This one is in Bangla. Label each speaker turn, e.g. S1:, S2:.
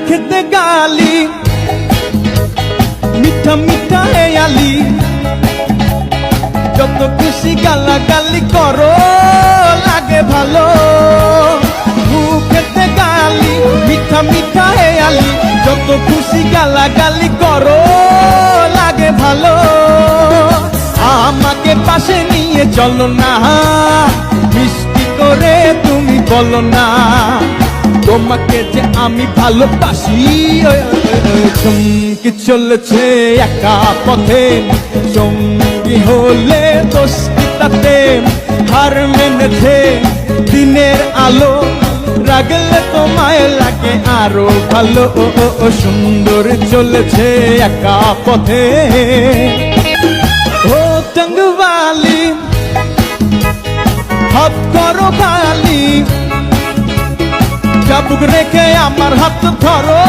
S1: খেতে গালি মিঠা মিঠা হেয়ালি যত খুশি গালাগালি করো লাগে ভালো খেতে গালি মিঠা মিঠা হেয়ালি যত খুশি গালাগালি করো লাগে ভালো আমাকে পাশে নিয়ে চলো না মিষ্টি করে তুমি বলো না তোমাকে যে আমি ভালোবাসি চমকে চলেছে একা পথে সঙ্গী হলে দোষী তাতে হার মেনেছে দিনের আলো রাগলে তোমায় লাগে আরো ভালো সুন্দর চলেছে একা পথে ও টঙ্গওয়ালি হাত করো খালি চাবুক রেখে আমার হাত ধরো